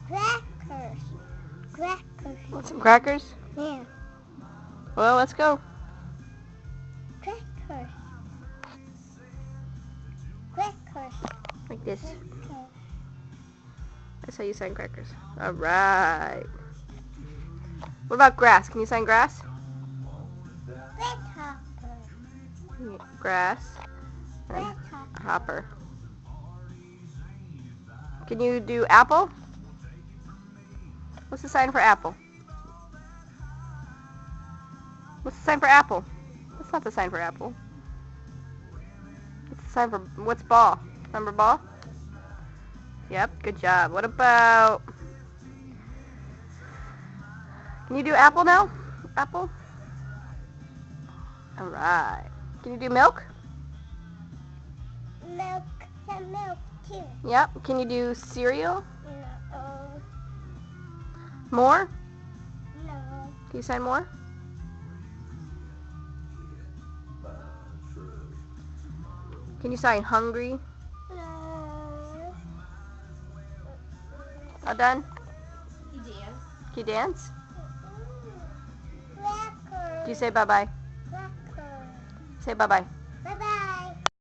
Crackers. Crackers. Want some crackers? Yeah. Well, let's go. Crackers. Crackers. Like this. Crackers. That's how you sign crackers. Alright. What about grass? Can you sign grass? Grasshopper. Yeah, grass. And Grasshopper. hopper. Can you do apple? What's the sign for apple? What's the sign for apple? That's not the sign for apple. What's the sign for, what's ball? Remember ball? Yep, good job. What about, can you do apple now? Apple? Alright. Can you do milk? Milk. Some milk too. Yep. Can you do cereal? No. More? No. Can you sign more? Can you sign hungry? No. All done? You dance. Can you dance? Crackers. Do you say bye-bye? Crackers. Say bye-bye.